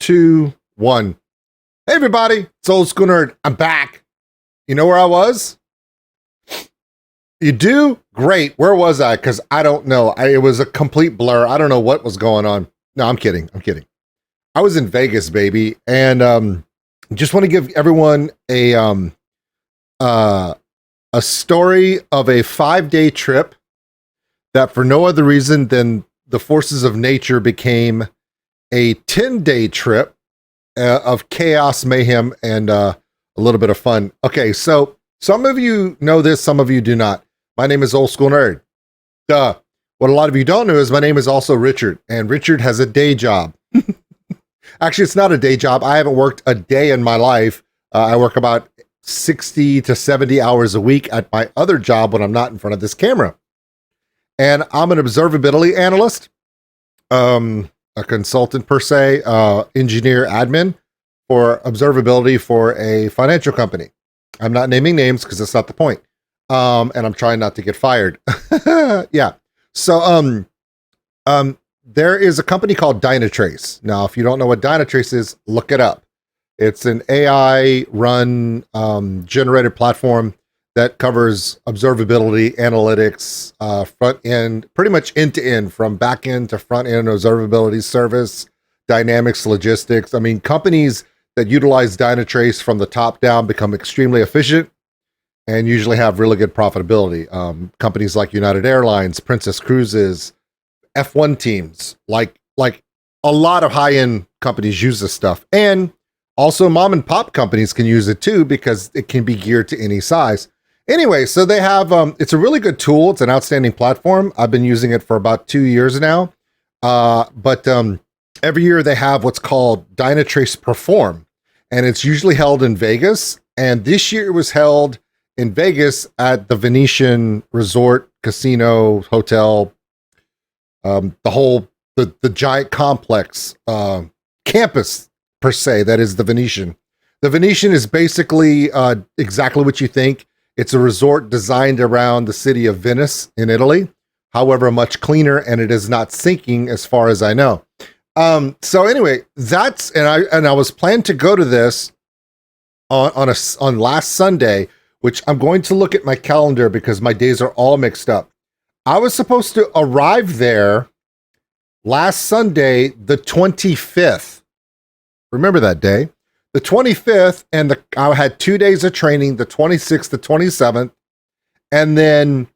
2, 1. Hey everybody, it's Old School Nerd. I'm back. You know where I was? You do? Great. Where was I? Because I don't know. It was a complete blur. I don't know what was going on. No, I'm kidding. I was in Vegas, baby, and just want to give everyone a story of a 5-day trip that, for no other reason than the forces of nature, became a 10-day trip of chaos, mayhem, and a little bit of fun. Okay, so some of you know this, some of you do not. My name is Old School Nerd. Duh. What a lot of you don't know is my name is also Richard, and Richard has a day job. Actually, it's not a day job. I haven't worked a day in my life. I work about 60 to 70 hours a week at my other job when I'm not in front of this camera. And I'm an observability analyst, a consultant per se, engineer, admin for observability for a financial company. I'm not naming names because that's not the point. And I'm trying not to get fired. Yeah. So, there is a company called Dynatrace. Now, if you don't know what Dynatrace is, look it up. It's an AI run, generated platform that covers observability, analytics, front end, pretty much end to end, from back end to front end observability service, dynamics, logistics. I mean, companies that utilize Dynatrace from the top down become extremely efficient and usually have really good profitability. Companies like United Airlines, Princess Cruises, F1 teams, like a lot of high-end companies use this stuff. And also mom and pop companies can use it too, because it can be geared to any size. Anyway, so they have, it's a really good tool. It's an outstanding platform. I've been using it for about 2 years now. But every year they have what's called Dynatrace Perform, and it's usually held in Vegas. And this year it was held in Vegas at the Venetian Resort, Casino, Hotel, the giant complex, campus per se, that is the Venetian. The Venetian is basically exactly what you think. It's a resort designed around the city of Venice in Italy, however, much cleaner, and it is not sinking as far as I know. So anyway, that's, and I was planning to go to this on last Sunday, which I'm going to look at my calendar because my days are all mixed up. I was supposed to arrive there last Sunday, the 25th. Remember that day? The 25th, and I had 2 days of training, the 26th, the 27th, and then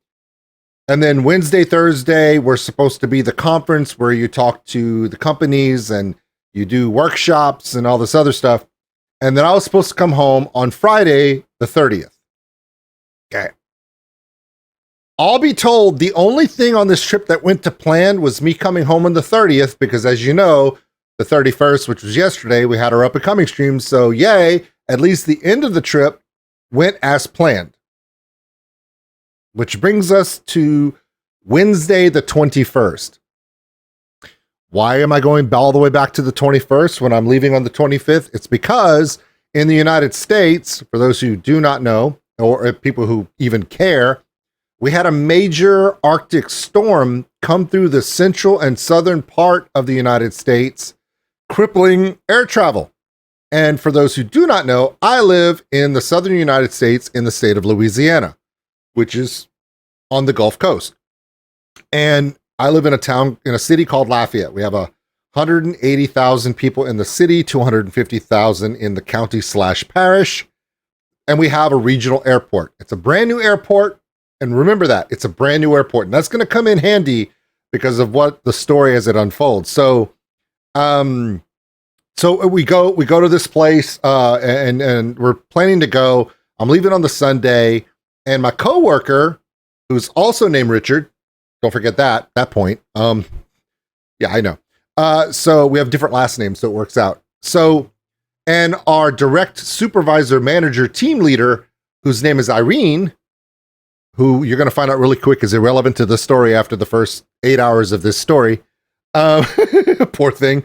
Wednesday, Thursday, we're supposed to be the conference where you talk to the companies and you do workshops and all this other stuff. And then I was supposed to come home on Friday, the 30th. Okay. I'll be told the only thing on this trip that went to plan was me coming home on the 30th, because as you know, the 31st, which was yesterday, we had our up and coming stream. So yay, at least the end of the trip went as planned. Which brings us to Wednesday, the 21st. Why am I going all the way back to the 21st when I'm leaving on the 25th? It's because in the United States, for those who do not know, or people who even care, we had a major Arctic storm come through the central and southern part of the United States, crippling air travel. And for those who do not know, I live in the southern United States in the state of Louisiana, which is on the Gulf Coast. And I live in a city called Lafayette. We have 180,000 people in the city, 250,000 in the county/parish. And we have a regional airport. It's a brand new airport. And remember that it's a brand new airport, and that's going to come in handy because of what the story as it unfolds. So, we go to this place, and we're planning to go. I'm leaving on the Sunday, and my coworker, who's also named Richard, don't forget that point. Yeah, I know. So we have different last names, so it works out. So, and our direct supervisor, manager, team leader, whose name is Irene, who you're going to find out really quick is irrelevant to the story after the first 8 hours of this story. Poor thing.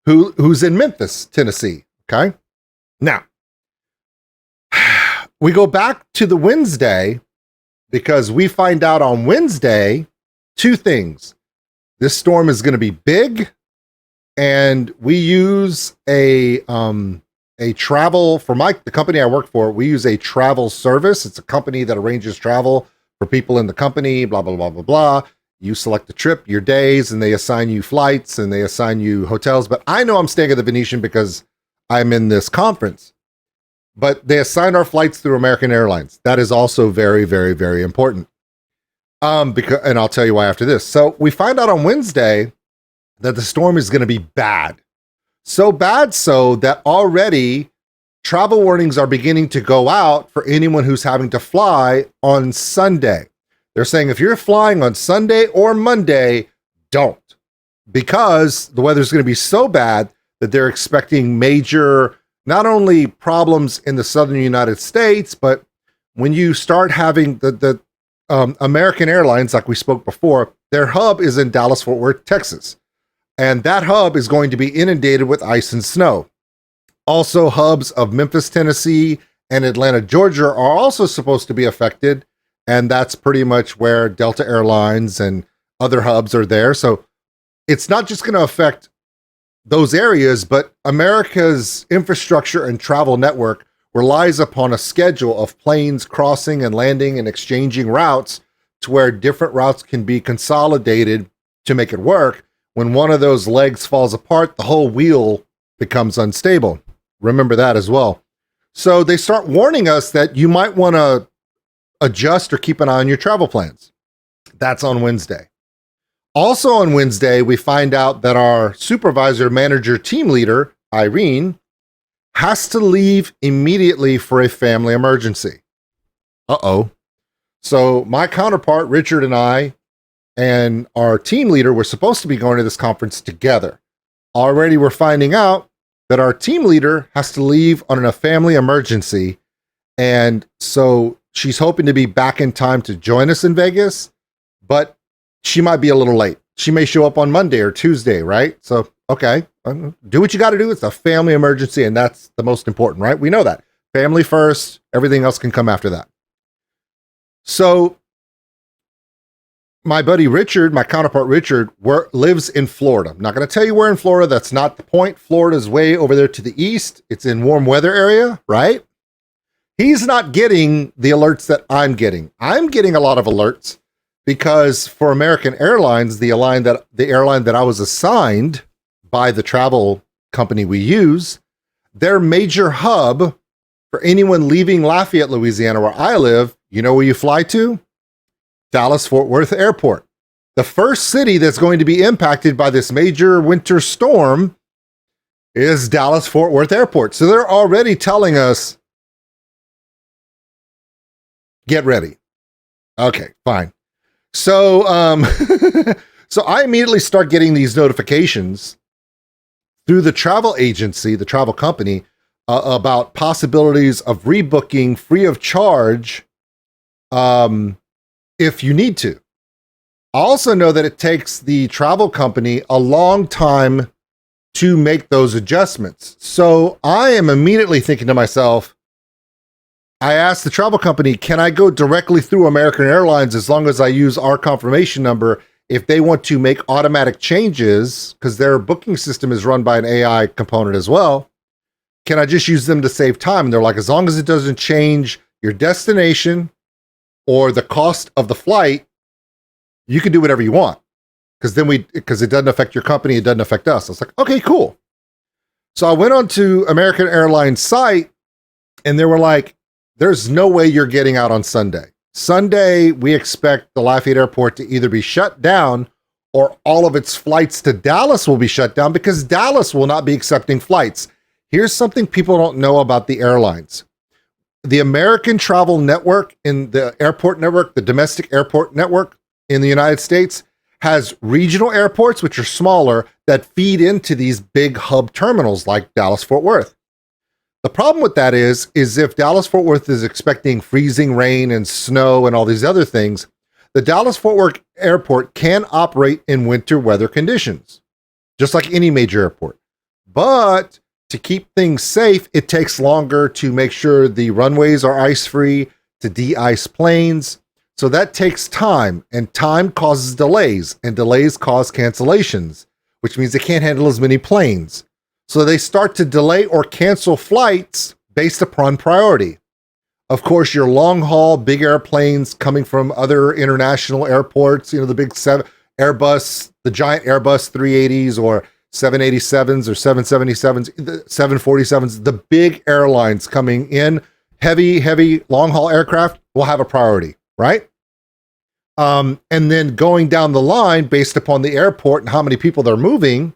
Who's in Memphis, Tennessee. Okay. Now, we go back to the Wednesday because we find out on Wednesday 2 things. This storm is going to be big and we use a travel for the company I work for. We use a travel service. It's a company that arranges travel for people in the company, blah, blah, blah, blah, blah. You select the trip, your days, and they assign you flights and they assign you hotels. But I know I'm staying at the Venetian because I'm in this conference. But they assign our flights through American Airlines. That is also very, very, very important. And I'll tell you why after this. So we find out on Wednesday that the storm is going to be bad. So bad so that already travel warnings are beginning to go out for anyone who's having to fly on Sunday. They're saying if you're flying on Sunday or Monday, don't. Because the weather's going to be so bad that they're expecting major, not only problems in the southern United States, but when you start having the American Airlines, like we spoke before, their hub is in Dallas-Fort Worth, Texas. And that hub is going to be inundated with ice and snow. Also, hubs of Memphis, Tennessee, and Atlanta, Georgia are also supposed to be affected. And that's pretty much where Delta Airlines and other hubs are there. So it's not just going to affect those areas, but America's infrastructure and travel network relies upon a schedule of planes crossing and landing and exchanging routes to where different routes can be consolidated to make it work. When one of those legs falls apart, the whole wheel becomes unstable. Remember that as well. So they start warning us that you might want to adjust or keep an eye on your travel plans. That's on Wednesday. Also on Wednesday, we find out that our supervisor, manager, team leader, Irene, has to leave immediately for a family emergency. Uh-oh. So my counterpart, Richard, and I, and our team leader were supposed to be going to this conference together. Already we're finding out that our team leader has to leave on a family emergency. And so she's hoping to be back in time to join us in Vegas, but she might be a little late. She may show up on Monday or Tuesday, right? So, okay, do what you got to do. It's a family emergency, and that's the most important, right? We know that. Family first, everything else can come after that. So my buddy Richard, my counterpart Richard, lives in Florida. I'm not going to tell you where in Florida. That's not the point. Florida's way over there to the east. It's in warm weather area, right? He's not getting the alerts that I'm getting. I'm getting a lot of alerts because for American Airlines, the airline that I was assigned by the travel company we use, their major hub for anyone leaving Lafayette, Louisiana, where I live, you know where you fly to? Dallas-Fort Worth Airport. The first city that's going to be impacted by this major winter storm is Dallas-Fort Worth Airport. So they're already telling us, get ready. Okay, fine. So, so I immediately start getting these notifications through the travel agency, the travel company, about possibilities of rebooking free of charge if you need to. I also know that it takes the travel company a long time to make those adjustments. So I am immediately thinking to myself, I asked the travel company, can I go directly through American Airlines as long as I use our confirmation number if they want to make automatic changes, because their booking system is run by an AI component as well? Can I just use them to save time? And they're like, as long as it doesn't change your destination or the cost of the flight, you can do whatever you want. Because it doesn't affect your company, it doesn't affect us. I was like, okay, cool. So I went on to American Airlines site and they were like, there's no way you're getting out on Sunday. Sunday, we expect the Lafayette Airport to either be shut down or all of its flights to Dallas will be shut down because Dallas will not be accepting flights. Here's something people don't know about the airlines. The American travel network in the airport network, the domestic airport network in the United States, has regional airports, which are smaller, that feed into these big hub terminals like Dallas-Fort Worth. The problem with that is if Dallas-Fort Worth is expecting freezing rain and snow and all these other things, the Dallas-Fort Worth airport can operate in winter weather conditions, just like any major airport. But to keep things safe, it takes longer to make sure the runways are ice-free, to de-ice planes. So that takes time, and time causes delays, and delays cause cancellations, which means they can't handle as many planes. So they start to delay or cancel flights based upon priority. Of course, your long haul, big airplanes coming from other international airports, the big Airbus, the giant Airbus 380s or 787s or 777s, 747s, the big airlines coming in, heavy long haul aircraft will have a priority, right? And then going down the line based upon the airport and how many people they're moving,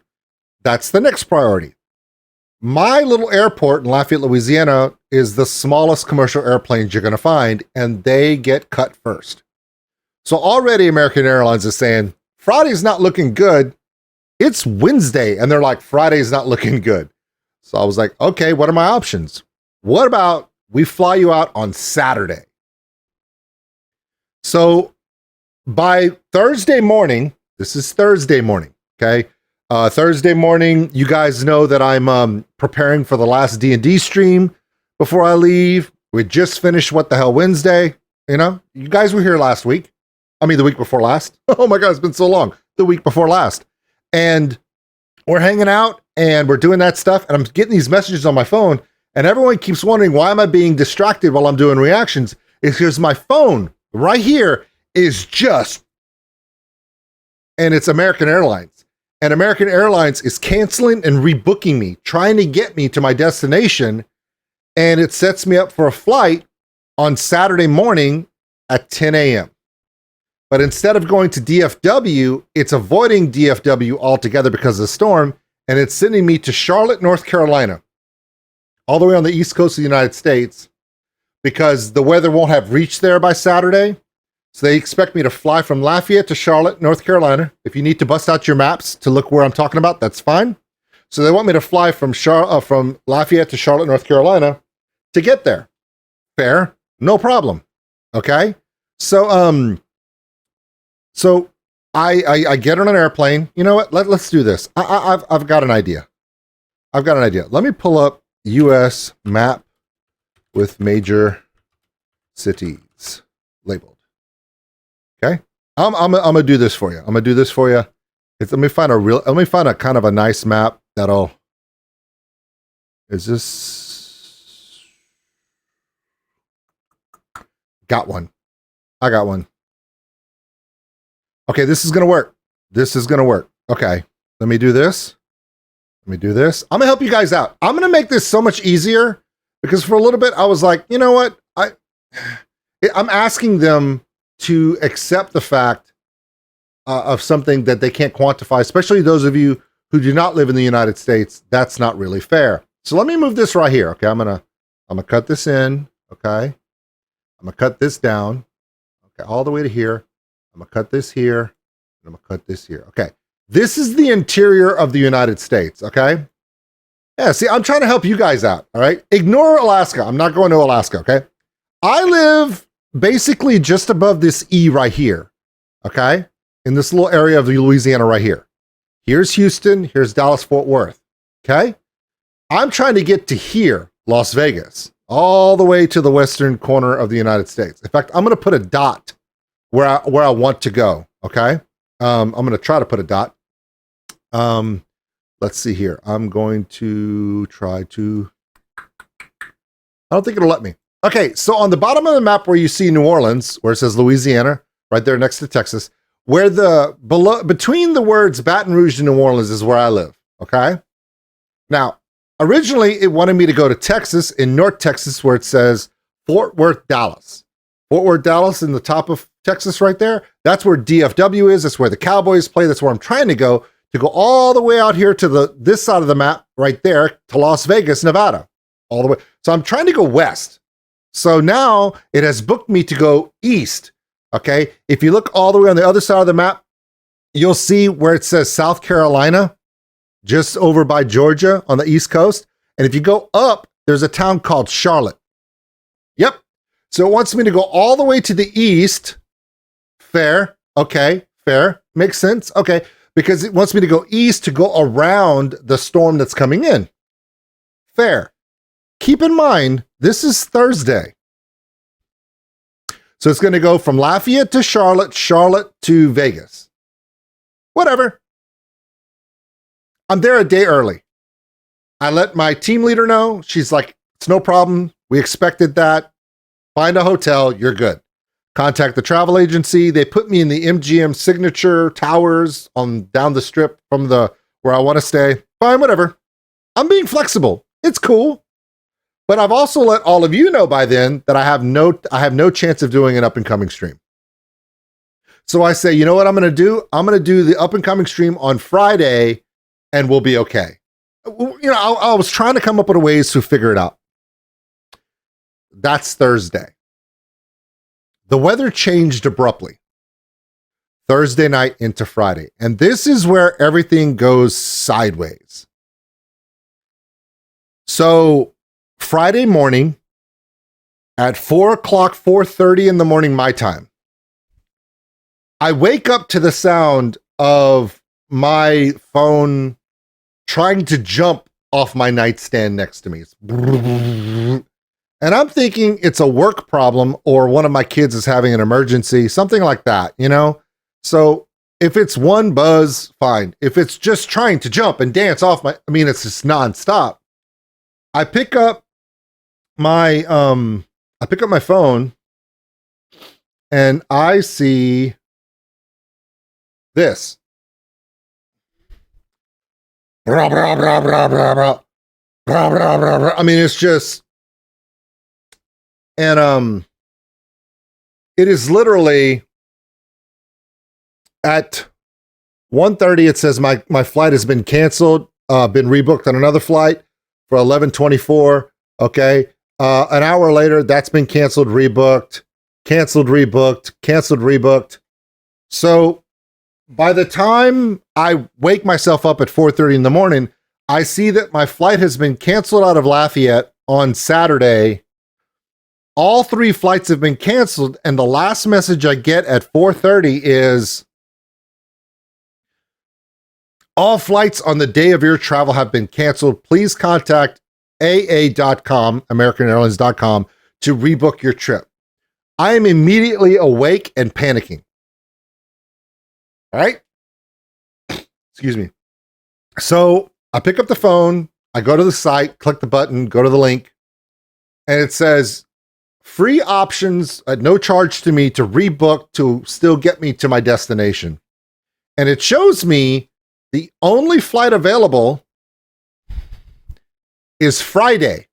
that's the next priority. My little airport in Lafayette, Louisiana is the smallest commercial airplanes you're going to find, and they get cut first. So already American Airlines is saying, Friday's not looking good. It's Wednesday, and they're like, Friday's not looking good. So I was like, okay, what are my options? What about we fly you out on Saturday? So by Thursday morning, this is Thursday morning, okay? Thursday morning, you guys know that I'm preparing for the last D&D stream before I leave. We just finished What the Hell Wednesday. You guys were here last week. I mean, the week before last. Oh my God, it's been so long. The week before last. And we're hanging out and we're doing that stuff. And I'm getting these messages on my phone. And everyone keeps wondering, why am I being distracted while I'm doing reactions? It's because my phone right here is just, and it's American Airlines. And American Airlines is canceling and rebooking me, trying to get me to my destination. And it sets me up for a flight on Saturday morning at 10 a.m. But instead of going to DFW, it's avoiding DFW altogether because of the storm. And it's sending me to Charlotte, North Carolina, all the way on the East Coast of the United States, because the weather won't have reached there by Saturday. So they expect me to fly from Lafayette to Charlotte, North Carolina. If you need to bust out your maps to look where I'm talking about, that's fine. So they want me to fly from Lafayette to Charlotte, North Carolina to get there. Fair, no problem. Okay. So I get on an airplane. You know what? Let's do this. I've got an idea. Let me pull up U.S. map with major cities labeled. Okay, I'm gonna do this for you. Let me find a kind of a nice map that'll. Is this? Got one. I got one. Okay, this is gonna work. Okay, let me do this. I'm gonna help you guys out. I'm gonna make this so much easier because for a little bit I was like, you know what? I'm asking them to accept the fact of something that they can't quantify, especially those of you who do not live in the United States. That's not really fair. So let me move this right here. Okay, I'm gonna cut this in. Okay, I'm gonna cut this down. Okay, all the way to here. I'm gonna cut this here. And I'm gonna cut this here. Okay, this is the interior of the United States. Okay, yeah. See, I'm trying to help you guys out. All right, ignore Alaska. I'm not going to Alaska. Okay, I live basically just above this E right here, okay? In this little area of the Louisiana right here. Here's Houston, here's Dallas-Fort Worth, okay? I'm trying to get to here, Las Vegas, all the way to the western corner of the United States. In fact, I'm going to put a dot where I want to go, okay? I'm going to try to put a dot. Let's see here. I'm going to try to... I don't think it'll let me. Okay, so on the bottom of the map where you see New Orleans, where it says Louisiana, right there next to Texas, where between the words Baton Rouge and New Orleans is where I live, okay? Now, originally it wanted me to go to Texas, in North Texas, where it says Fort Worth, Dallas. Fort Worth, Dallas in the top of Texas right there, that's where DFW is, that's where the Cowboys play, that's where I'm trying to go all the way out here to this side of the map right there to Las Vegas, Nevada, all the way. So I'm trying to go west. So now it has booked me to go east, okay? If you look all the way on the other side of the map, you'll see where it says South Carolina, just over by Georgia on the East Coast. And if you go up, there's a town called Charlotte. Yep. So it wants me to go all the way to the east. Fair. Okay. Fair. Makes sense. Okay. Because it wants me to go east to go around the storm that's coming in. Fair. Keep in mind, this is Thursday. So it's going to go from Lafayette to Charlotte, Charlotte to Vegas. Whatever. I'm there a day early. I let my team leader know. She's like, it's no problem. We expected that. Find a hotel. You're good. Contact the travel agency. They put me in the MGM Signature Towers on down the strip from the where I want to stay. Fine, whatever. I'm being flexible. It's cool. But I've also let all of you know by then that I have no chance of doing an up and coming stream. So I say, you know what I'm going to do? I'm going to do the up and coming stream on Friday and we'll be okay. You know, I was trying to come up with ways to figure it out. That's Thursday. The weather changed abruptly. Thursday night into Friday. And this is where everything goes sideways. So Friday morning at 4 o'clock, 4:30 in the morning, my time, I wake up to the sound of my phone trying to jump off my nightstand next to me. And I'm thinking it's a work problem or one of my kids is having an emergency, something like that, you know? So if it's one buzz, fine. If it's just trying to jump and dance off it's just nonstop. I pick up my phone and I see this. Blah, blah, blah, blah, blah, blah. Blah, blah, blah, blah. I mean, it's just, and it is literally at 1:30. It says my flight has been canceled, been rebooked on another flight for 11:24. Okay. An hour later, that's been canceled, rebooked, canceled, rebooked, canceled, rebooked. So by the time I wake myself up at 4:30 in the morning, I see that my flight has been canceled out of Lafayette on Saturday. All 3 flights have been canceled. And the last message I get at 4:30 is, all flights on the day of your travel have been canceled. Please contact AA.com, AmericanAirlines.com, to rebook your trip. I am immediately awake and panicking. All right. Excuse me. So I pick up the phone, I go to the site, click the button, go to the link, and it says free options at no charge to me to rebook to still get me to my destination. And it shows me the only flight available is Friday.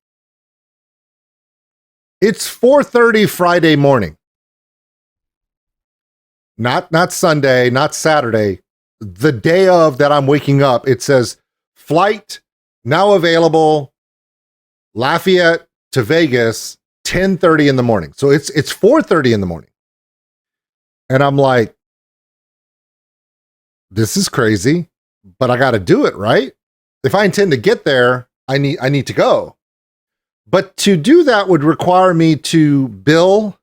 It's 4:30 Friday morning. Not Sunday, not Saturday. The day of that I'm waking up, it says flight now available, Lafayette to Vegas, 10:30 in the morning. So it's 4:30 in the morning. And I'm like, this is crazy, but I got to do it, right? If I intend to get there, I need to go. But to do that would require me to bill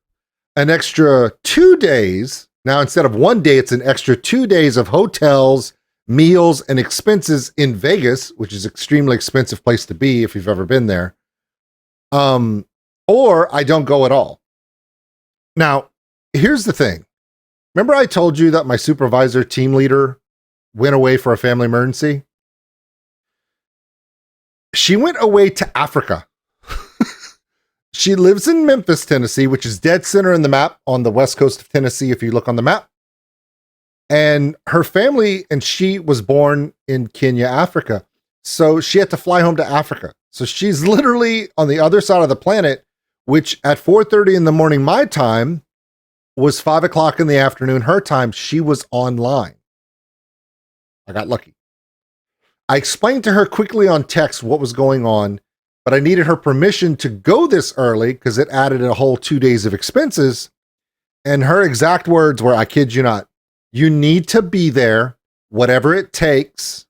an extra 2 days. Now, instead of 1 day, it's an extra 2 days of hotels, meals, and expenses in Vegas, which is an extremely expensive place to be if you've ever been there. Or I don't go at all. Now, here's the thing. Remember I told you that my supervisor team leader went away for a family emergency? She went away to Africa. She lives in Memphis, Tennessee, which is dead center in the map on the west coast of Tennessee, if you look on the map. And her family, and she was born in Kenya, Africa. So she had to fly home to Africa. So she's literally on the other side of the planet, which at 4:30 in the morning, my time, was 5 o'clock in the afternoon, her time. She was online. I got lucky. I explained to her quickly on text what was going on, but I needed her permission to go this early because it added a whole 2 days of expenses. And her exact words were, I kid you not, you need to be there, whatever it takes,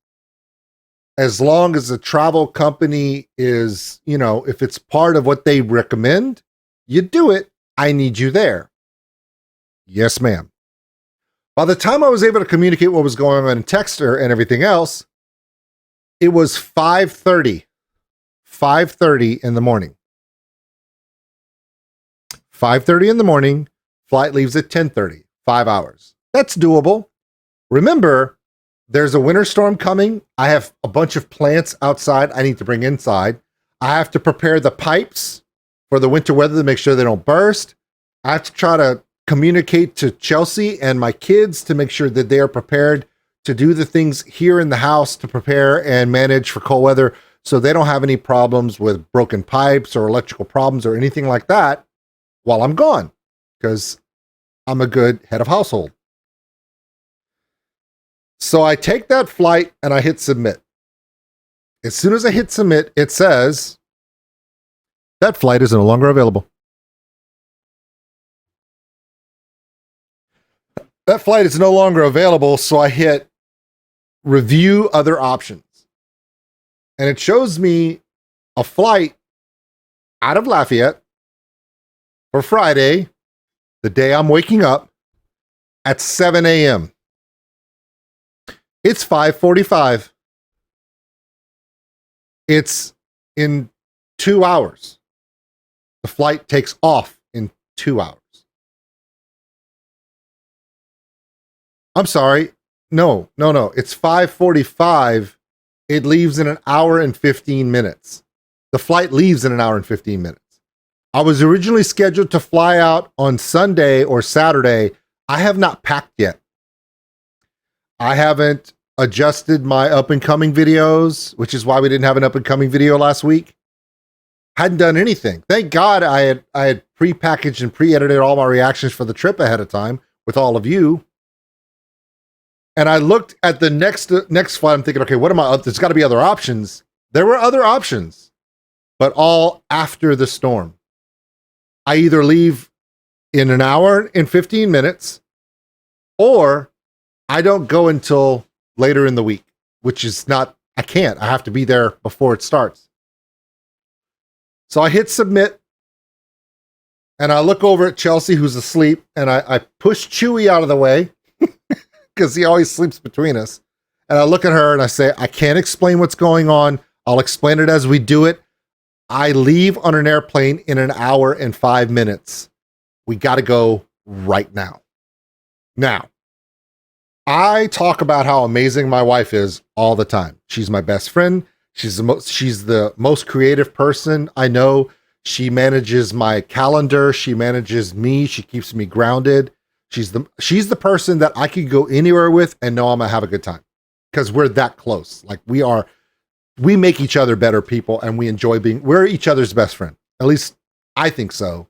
as long as the travel company is, if it's part of what they recommend, you do it. I need you there. Yes, ma'am. By the time I was able to communicate what was going on and text her and everything else, it was 5:30 in the morning. 5:30 in the morning, flight leaves at 10:30, 5 hours. That's doable. Remember, there's a winter storm coming. I have a bunch of plants outside I need to bring inside. I have to prepare the pipes for the winter weather to make sure they don't burst. I have to try to communicate to Chelsea and my kids to make sure that they are prepared to do the things here in the house to prepare and manage for cold weather so they don't have any problems with broken pipes or electrical problems or anything like that while I'm gone, because I'm a good head of household. So I take that flight and I hit submit. As soon as I hit submit, it says, that flight is no longer available. That flight is no longer available, so I hit review other options. And it shows me a flight out of Lafayette for Friday, the day I'm waking up, at 7 a.m. It's 5:45. It's in 2 hours. The flight takes off in 2 hours. I'm sorry. No. It's 5:45. It leaves in an hour and 15 minutes. The flight leaves in an hour and 15 minutes. I was originally scheduled to fly out on Sunday or Saturday. I have not packed yet. I haven't adjusted my up and coming videos, which is why we didn't have an up and coming video last week. Hadn't done anything. Thank God I had pre-packaged and pre-edited all my reactions for the trip ahead of time with all of you. And I looked at the next flight. I'm thinking, okay, what am I? There's got to be other options. There were other options, but all after the storm. I either leave in an hour and 15 minutes, or I don't go until later in the week, which is not, I can't. I have to be there before it starts. So I hit submit, and I look over at Chelsea, who's asleep, and I push Chewy out of the way because he always sleeps between us. And I look at her and I say, I can't explain what's going on. I'll explain it as we do it. I leave on an airplane in an hour and 5 minutes. We got to go right now. Now, I talk about how amazing my wife is all the time. She's my best friend. She's the most creative person I know. She manages my calendar. She manages me. She keeps me grounded. She's the person that I could go anywhere with and know I'm gonna have a good time, because we're that close. Like we make each other better people, and we enjoy we're each other's best friend. At least I think so.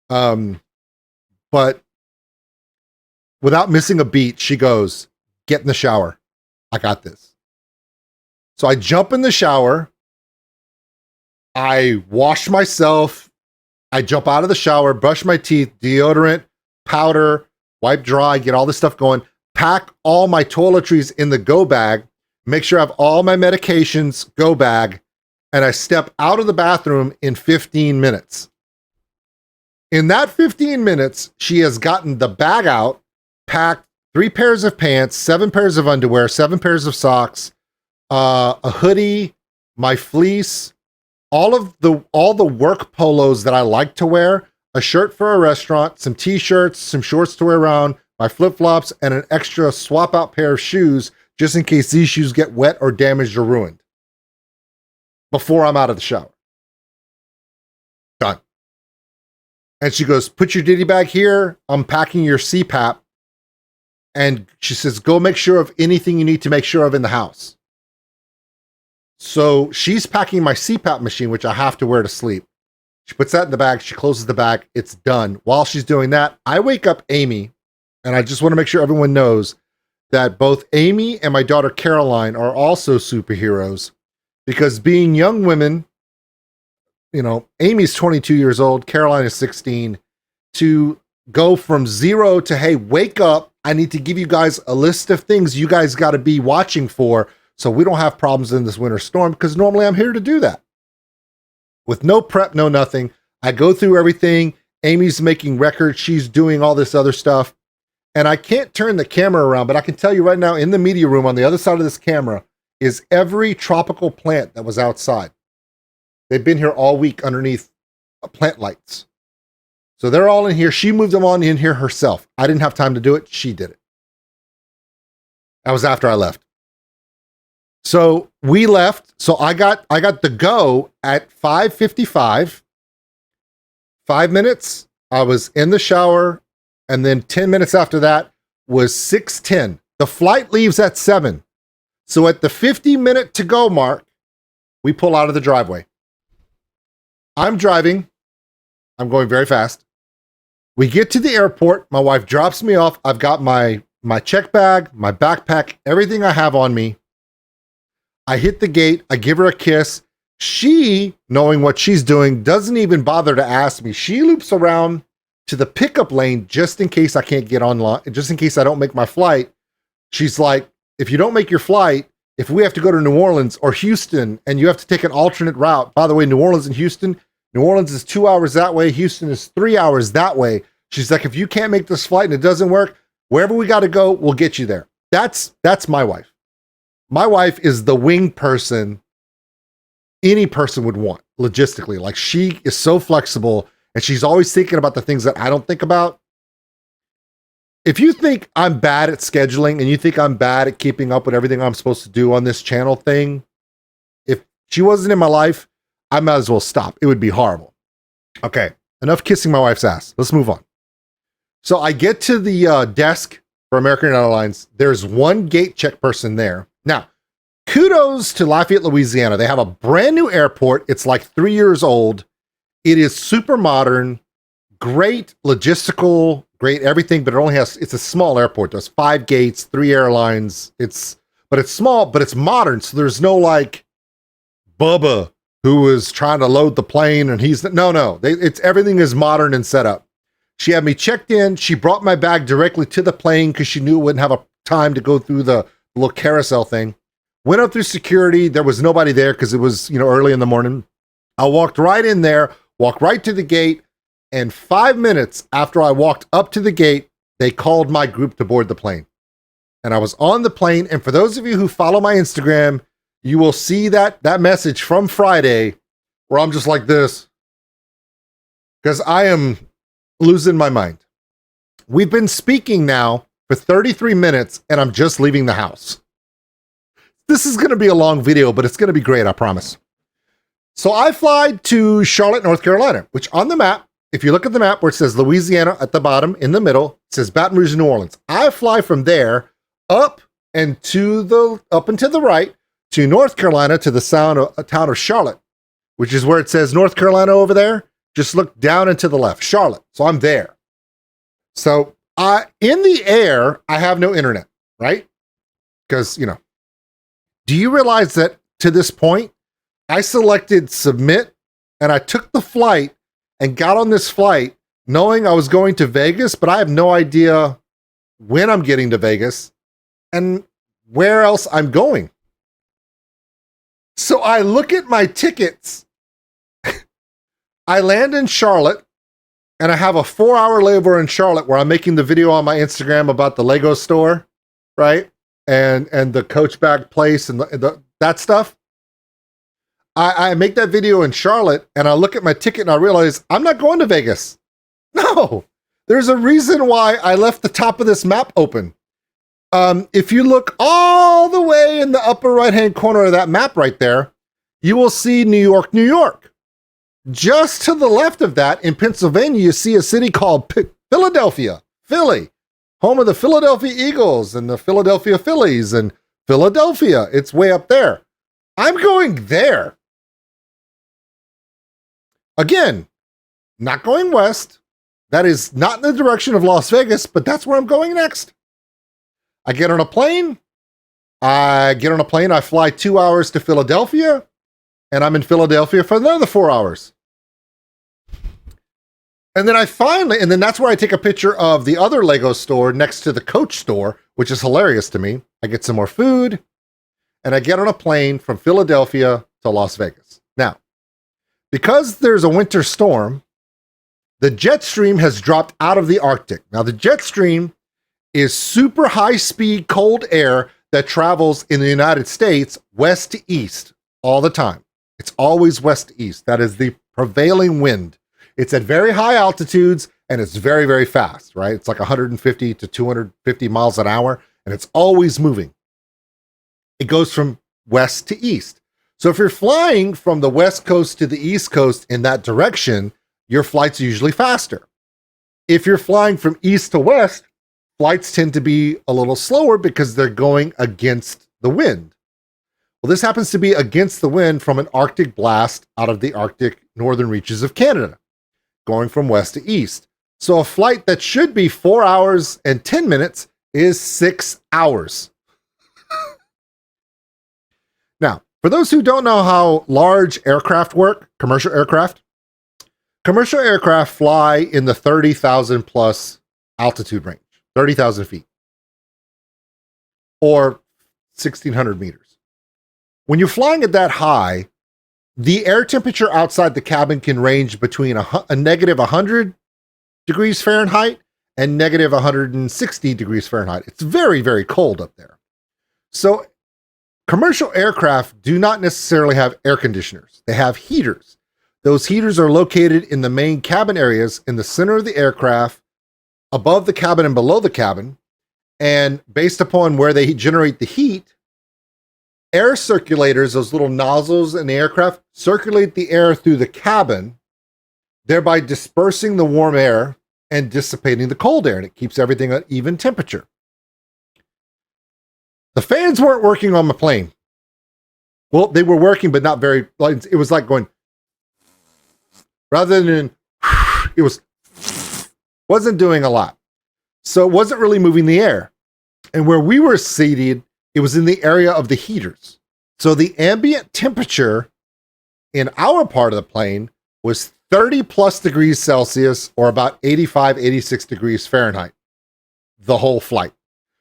But without missing a beat, she goes, get in the shower. I got this. So I jump in the shower. I wash myself. I jump out of the shower, brush my teeth, deodorant, powder, wipe dry, get all this stuff going, pack all my toiletries in the go bag, make sure I have all my medications, go bag, and I step out of the bathroom in 15 minutes. In that 15 minutes, she has gotten the bag out, packed 3 pairs of pants, 7 pairs of underwear, 7 pairs of socks, a hoodie, my fleece, all the work polos that I like to wear, a shirt for a restaurant, some t-shirts, some shorts to wear around, my flip-flops, and an extra swap out pair of shoes just in case these shoes get wet or damaged or ruined before I'm out of the shower. Done. And she goes, put your ditty bag here. I'm packing your CPAP. And she says, go make sure of anything you need to make sure of in the house. So she's packing my CPAP machine, which I have to wear to sleep. She puts that in the bag. She closes the bag. It's done. While she's doing that, I wake up Amy, and I just want to make sure everyone knows that both Amy and my daughter Caroline are also superheroes, because being young women, you know, Amy's 22 years old, Caroline is 16, to go from 0 to, hey, wake up. I need to give you guys a list of things you guys got to be watching for so we don't have problems in this winter storm, because normally I'm here to do that. With no prep, no nothing. I go through everything. Amy's making records. She's doing all this other stuff. And I can't turn the camera around, but I can tell you right now, in the media room on the other side of this camera is every tropical plant that was outside. They've been here all week underneath plant lights. So they're all in here. She moved them on in here herself. I didn't have time to do it. She did it. That was after I left. So we left. So I got the go at 5:55. 5 minutes. I was in the shower, and then 10 minutes after that was 6:10. The flight leaves at 7. So at the 50-minute to go mark, we pull out of the driveway. I'm driving. I'm going very fast. We get to the airport. My wife drops me off. I've got my check bag, my backpack, everything I have on me. I hit the gate. I give her a kiss. She, knowing what she's doing, doesn't even bother to ask me. She loops around to the pickup lane just in case I can't get online, just in case I don't make my flight. She's like, if you don't make your flight, if we have to go to New Orleans or Houston and you have to take an alternate route, by the way, New Orleans and Houston, New Orleans is 2 hours that way. Houston is 3 hours that way. She's like, if you can't make this flight and it doesn't work, wherever we got to go, we'll get you there. That's my wife. My wife is the wing person any person would want logistically. Like, she is so flexible and she's always thinking about the things that I don't think about. If you think I'm bad at scheduling and you think I'm bad at keeping up with everything I'm supposed to do on this channel thing, if she wasn't in my life, I might as well stop. It would be horrible. Okay, enough kissing my wife's ass. Let's move on. So I get to the desk for American Airlines. There's one gate check person there. Now, kudos to Lafayette, Louisiana. They have a brand new airport. It's like 3 years old. It is super modern, great logistical, great everything, but it's a small airport. There's 5 gates, 3 airlines. It's small, but it's modern. So there's no like Bubba who was trying to load the plane and everything is modern and set up. She had me checked in. She brought my bag directly to the plane because she knew it wouldn't have a time to go through the little carousel thing. Went up through security. There was nobody there because it was, early in the morning. I walked right in there, walked right to the gate. And 5 minutes after I walked up to the gate, they called my group to board the plane. And I was on the plane. And for those of you who follow my Instagram, you will see that message from Friday where I'm just like this because I am losing my mind. We've been speaking now for 33 minutes and I'm just leaving the house. This is going to be a long video, but it's going to be great, I promise. So I fly to Charlotte, North Carolina, which on the map, if you look at the map where it says Louisiana at the bottom, in the middle, it says Baton Rouge, New Orleans. I fly from there up and to the right to North Carolina to the town of Charlotte, which is where it says North Carolina over there. Just look down and to the left, Charlotte. So I'm there. So in the air, I have no internet, right? Because, do you realize that to this point, I selected submit and I took the flight and got on this flight knowing I was going to Vegas, but I have no idea when I'm getting to Vegas and where else I'm going. So I look at my tickets. I land in Charlotte and I have a 4-hour layover in Charlotte where I'm making the video on my Instagram about the Lego store, right? And the Coach bag place and that stuff. I make that video in Charlotte and I look at my ticket and I realize I'm not going to Vegas. No, there's a reason why I left the top of this map open. If you look all the way in the upper right-hand corner of that map right there, you will see New York, New York. Just to the left of that in Pennsylvania, you see a city called Philadelphia, Philly, home of the Philadelphia Eagles and the Philadelphia Phillies and Philadelphia. It's way up there. I'm going there. Again, not going west. That is not in the direction of Las Vegas, but that's where I'm going next. I get on a plane. I fly 2 hours to Philadelphia, and I'm in Philadelphia for another 4 hours. And then that's where I take a picture of the other Lego store next to the Coach store, which is hilarious to me. I get some more food, and I get on a plane from Philadelphia to Las Vegas. Now, because there's a winter storm, the jet stream has dropped out of the Arctic. Now, the jet stream is super high-speed cold air that travels in the United States west to east all the time. It's always west to east. That is the prevailing wind. It's at very high altitudes, and it's very, very fast, right? It's like 150 to 250 miles an hour, and it's always moving. It goes from west to east. So if you're flying from the west coast to the east coast in that direction, your flight's usually faster. If you're flying from east to west, flights tend to be a little slower because they're going against the wind. Well, this happens to be against the wind from an Arctic blast out of the Arctic northern reaches of Canada, going from west to east. So a flight that should be 4 hours and 10 minutes is 6 hours. Now, for those who don't know how large aircraft work, commercial aircraft fly in the 30,000 plus altitude range, 30,000 feet, or 1,600 meters. When you're flying at that high, the air temperature outside the cabin can range between a negative 100 degrees Fahrenheit and negative 160 degrees Fahrenheit. It's very, very cold up there. So commercial aircraft do not necessarily have air conditioners. They have heaters. Those heaters are located in the main cabin areas in the center of the aircraft, above the cabin and below the cabin. And based upon where they generate the heat, air circulators, those little nozzles in the aircraft, circulate the air through the cabin, thereby dispersing the warm air and dissipating the cold air, and it keeps everything at even temperature. The fans weren't working on my plane. Well, they were working, but not very, it was like going, rather than, it wasn't doing a lot. So it wasn't really moving the air. And where we were seated, it was in the area of the heaters. So the ambient temperature in our part of the plane was 30 plus degrees Celsius, or about 85, 86 degrees Fahrenheit, the whole flight.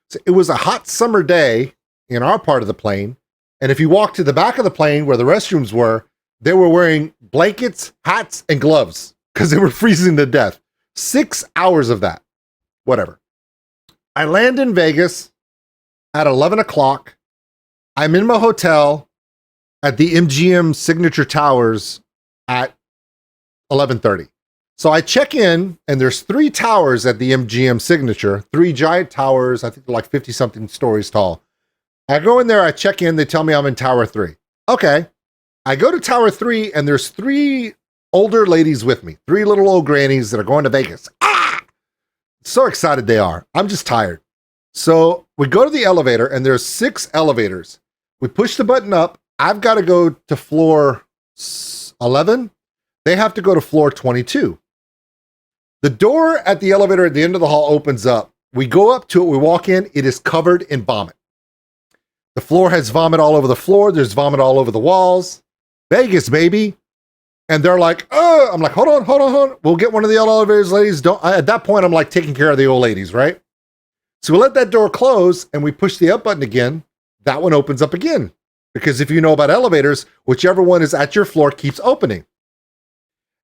So it was a hot summer day in our part of the plane. And if you walk to the back of the plane where the restrooms were, they were wearing blankets, hats, and gloves because they were freezing to death. 6 hours of that. Whatever. I land in Vegas at 11 o'clock. I'm in my hotel at the MGM Signature Towers at 11:30. So I check in, and there's 3 towers at the MGM Signature, 3 giant towers. I think they're like 50 something stories tall. I go in there, I check in, they tell me I'm in Tower 3. Okay. I go to Tower 3, and there's 3 older ladies with me, 3 little old grannies that are going to Vegas. Ah! So excited they are. I'm just tired. So we go to the elevator, and there's 6 elevators. We push the button up. I've got to go to floor 11. They have to go to floor 22. The door at the elevator at the end of the hall opens up. We go up to it. We walk in. It is covered in vomit. The floor has vomit all over the floor. There's vomit all over the walls. Vegas, baby. And they're like, oh, I'm like, hold on. We'll get one of the elevators, ladies. At that point, I'm like taking care of the old ladies, right? So we let that door close, and we push the up button again. That one opens up again. Because if you know about elevators, whichever one is at your floor keeps opening.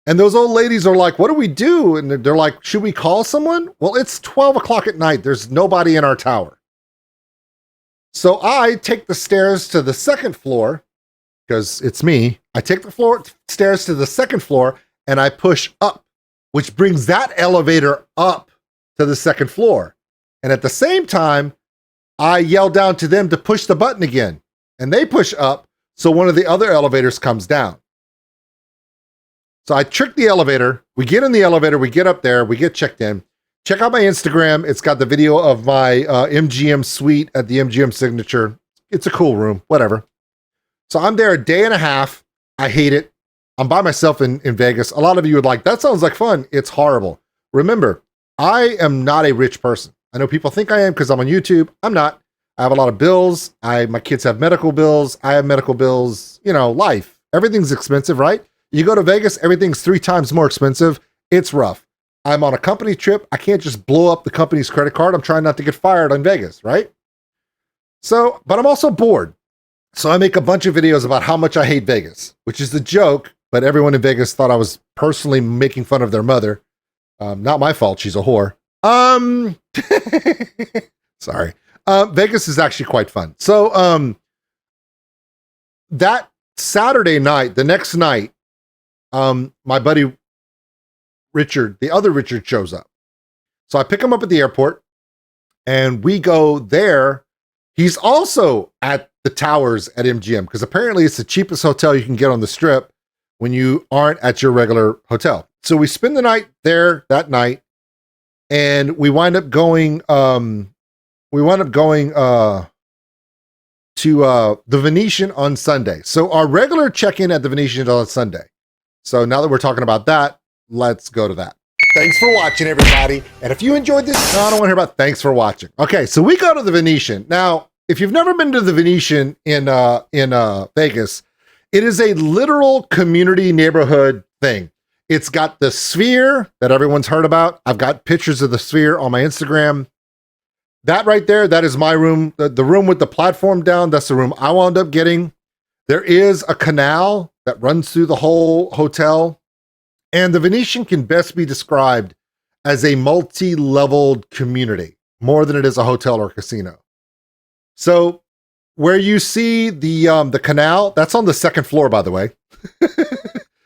And those old ladies are like, what do we do? And they're like, should we call someone? Well, it's 12 o'clock at night. There's nobody in our tower. So I take the stairs to the second floor, because it's me. I take the stairs to the second floor, and I push up, which brings that elevator up to the second floor. And at the same time, I yell down to them to push the button again. And they push up, so one of the other elevators comes down. So I trick the elevator. We get in the elevator. We get up there. We get checked in. Check out my Instagram. It's got the video of my MGM suite at the MGM Signature. It's a cool room, whatever. So I'm there a day and a half. I hate it. I'm by myself in Vegas. A lot of you would like, that sounds like fun. It's horrible. Remember, I am not a rich person. I know people think I am because I'm on YouTube. I'm not. I have a lot of bills. My kids have medical bills. I have medical bills. Life. Everything's expensive, right? You go to Vegas, everything's 3 times more expensive. It's rough. I'm on a company trip. I can't just blow up the company's credit card. I'm trying not to get fired in Vegas, right? So, but I'm also bored. So I make a bunch of videos about how much I hate Vegas, which is the joke, but everyone in Vegas thought I was personally making fun of their mother. Not my fault. She's a whore. Sorry. Vegas is actually quite fun. So, that Saturday night, the next night, my buddy Richard, the other Richard, shows up. So I pick him up at the airport, and we go there. He's also at the towers at MGM because apparently it's the cheapest hotel you can get on the Strip when you aren't at your regular hotel. So we spend the night there that night, and we wind up going. To the Venetian on Sunday. So our regular check-in at the Venetian is on Sunday. So now that we're talking about that, let's go to that. Thanks for watching, everybody. And if you enjoyed this, no, I don't want to hear about thanks for watching. Okay, so we go to the Venetian. Now, if you've never been to the Venetian in Vegas, it is a literal community neighborhood thing. It's got the Sphere that everyone's heard about. I've got pictures of the Sphere on my Instagram. That right there, that is my room. The room with the platform down, that's the room I wound up getting. There is a canal that runs through the whole hotel. And the Venetian can best be described as a multi-leveled community, more than it is a hotel or casino. So where you see the canal, that's on the second floor, by the way.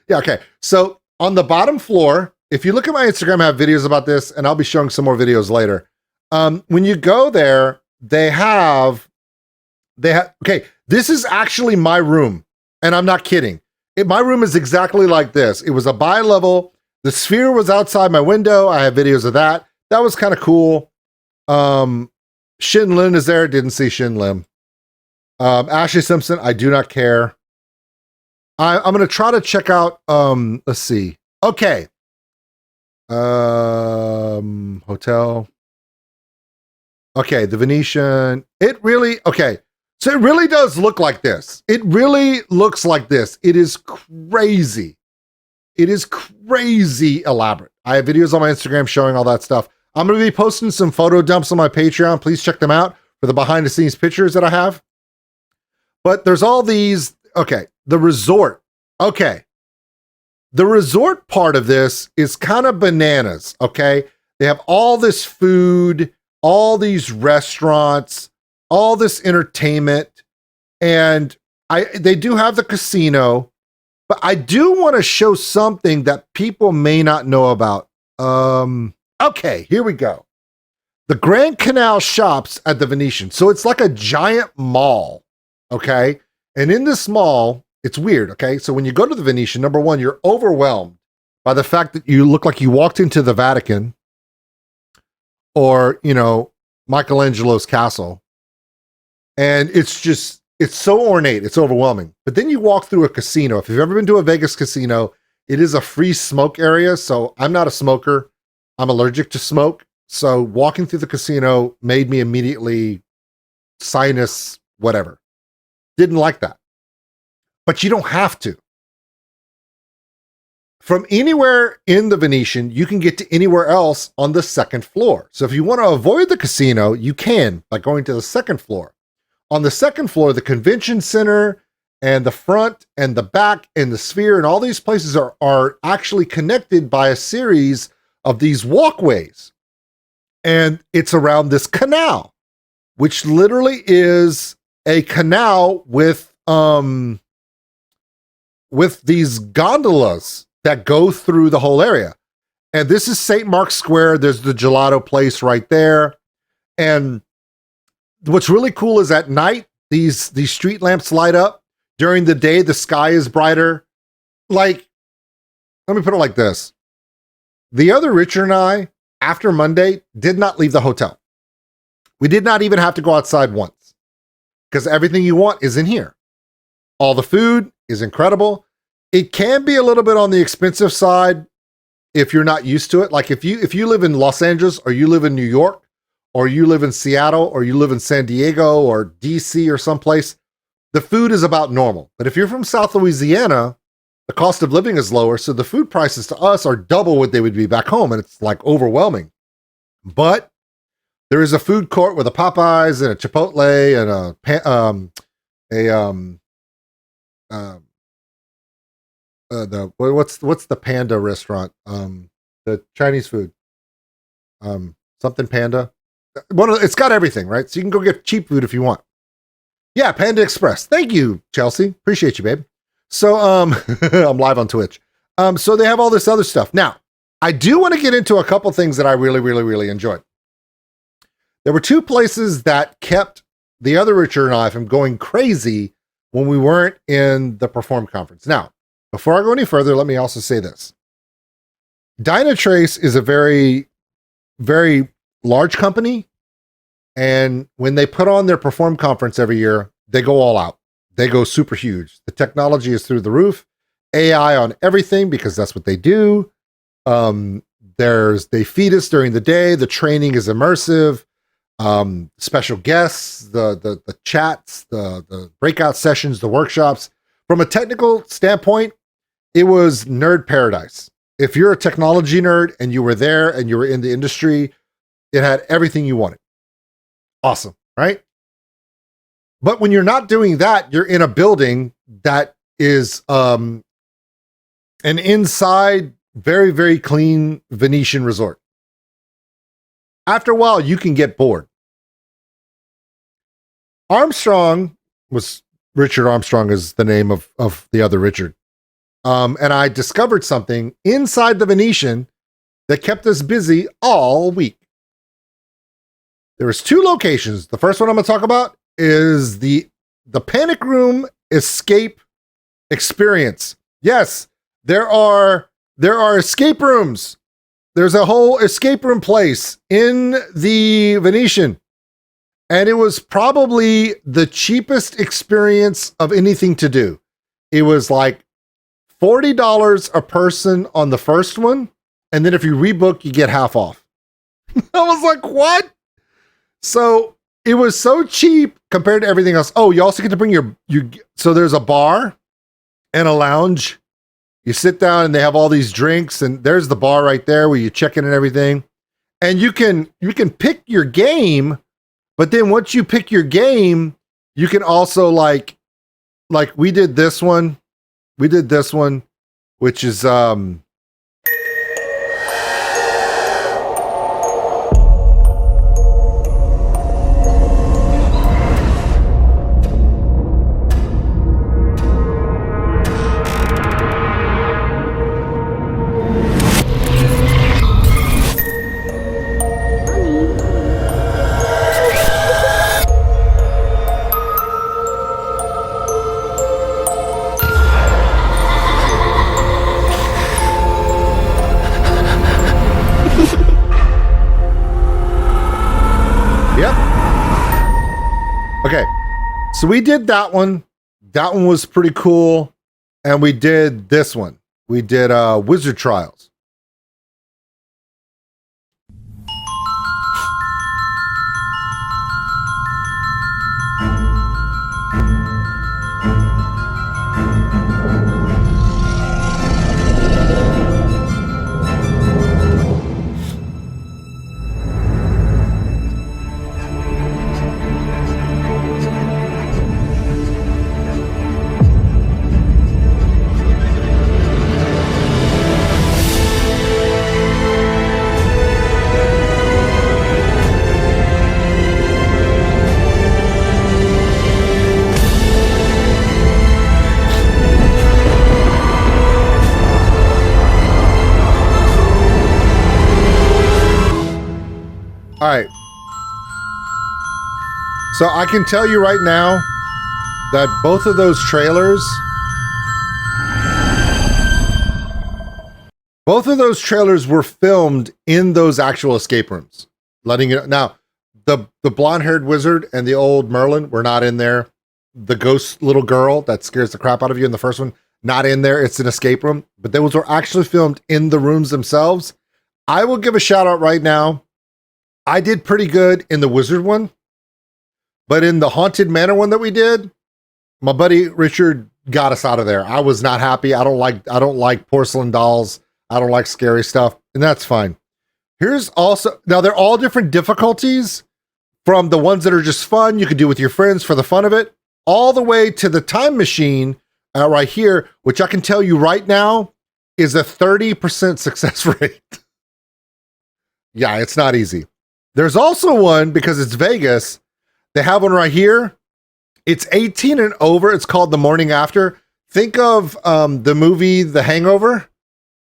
Yeah, okay. So on the bottom floor, if you look at my Instagram, I have videos about this, and I'll be showing some more videos later. When you go there, they have, okay, this is actually my room, and I'm not kidding. My room is exactly like this. It was a bi-level. The Sphere was outside my window. I have videos of that. That was kind of cool. Shin Lim is there. Didn't see Shin Lim. Ashley Simpson, I do not care. I'm going to try to check out, let's see. Okay. Hotel. Okay, the Venetian, it really, okay. So it really does look like this. It really looks like this. It is crazy. It is crazy elaborate. I have videos on my Instagram showing all that stuff. I'm going to be posting some photo dumps on my Patreon. Please check them out for the behind the scenes pictures that I have. But there's all these, okay, the resort. Okay. The resort part of this is kind of bananas, okay? They have all this food, all these restaurants, all this entertainment, and they do have the casino, but I do want to show something that people may not know about. Okay, here we go. The Grand Canal Shops at the Venetian. So it's like a giant mall, okay? And in this mall, it's weird, okay? So when you go to the Venetian, number one, you're overwhelmed by the fact that you look like you walked into the Vatican, or, you know, Michelangelo's castle. And it's just, it's so ornate, it's overwhelming. But then you walk through a casino. If you've ever been to a Vegas casino, it is a free smoke area. So I'm not a smoker. I'm allergic to smoke. So walking through the casino made me immediately sinus, whatever. Didn't like that. But you don't have to. From anywhere in the Venetian, you can get to anywhere else on the second floor. So if you want to avoid the casino, you can by going to the second floor. On the second floor, the convention center and the front and the back and the Sphere and all these places are actually connected by a series of these walkways. And it's around this canal, which literally is a canal with these gondolas that go through the whole area. And this is St. Mark's Square. There's the gelato place right there. And what's really cool is at night, these street lamps light up. During the day, the sky is brighter. Like, let me put it like this. The other Richard and I, after Monday, did not leave the hotel. We did not even have to go outside once because everything you want is in here. All the food is incredible. It can be a little bit on the expensive side if you're not used to it. Like if you live in Los Angeles, or you live in New York, or you live in Seattle, or you live in San Diego or DC or someplace, the food is about normal. But if you're from South Louisiana, the cost of living is lower. So the food prices to us are double what they would be back home. And it's like overwhelming. But there is a food court with a Popeyes and a Chipotle and what's the Panda restaurant? The Chinese food. Something Panda. It's got everything, right? So you can go get cheap food if you want. Yeah, Panda Express. Thank you, Chelsea. Appreciate you, babe. So I'm live on Twitch. So they have all this other stuff. Now, I do want to get into a couple things that I really, really, really enjoyed. There were two places that kept the other Richard and I from going crazy when we weren't in the Perform conference. Now, before I go any further, let me also say this. Dynatrace is a very, very large company. And when they put on their Perform conference every year, they go all out. They go super huge. The technology is through the roof. AI on everything because that's what they do. They feed us during the day. The training is immersive. Special guests, the chats, the breakout sessions, the workshops. From a technical standpoint, it was nerd paradise. If you're a technology nerd and you were there and you were in the industry, it had everything you wanted. Awesome, right? But when you're not doing that, you're in a building that is an inside, very, very clean Venetian resort. After a while, you can get bored. Richard Armstrong is the name of the other Richard. And I discovered something inside the Venetian that kept us busy all week. There was 2 locations. The first one I'm going to talk about is the Panic Room Escape Experience. Yes, there are escape rooms. There's a whole escape room place in the Venetian. And it was probably the cheapest experience of anything to do. It was like $40 a person on the first one. And then if you rebook, you get half off. I was like, what? So it was so cheap compared to everything else. Oh, you also get to bring so there's a bar and a lounge. You sit down and they have all these drinks, and there's the bar right there where you check in and everything. And you can pick your game, but then once you pick your game, you can also like we did this one, which is okay. So we did that one. That one was pretty cool. And we did this one. We did Wizard Trials. All right. So I can tell you right now that both of those trailers were filmed in those actual escape rooms. Letting you know. Now, the blonde-haired wizard and the old Merlin were not in there. The ghost little girl that scares the crap out of you in the first one, not in there. It's an escape room. But those were actually filmed in the rooms themselves. I will give a shout out right now. I did pretty good in the wizard one, but in the haunted manor one that we did, my buddy Richard got us out of there. I was not happy. I don't like porcelain dolls. I don't like scary stuff, and that's fine. Here's also, now they're all different difficulties, from the ones that are just fun, you could do with your friends for the fun of it, all the way to the time machine right here, which I can tell you right now is a 30% success rate. Yeah, it's not easy. There's also one, because it's Vegas, they have one right here. It's 18 and over. It's called The Morning After. Think of the movie The Hangover,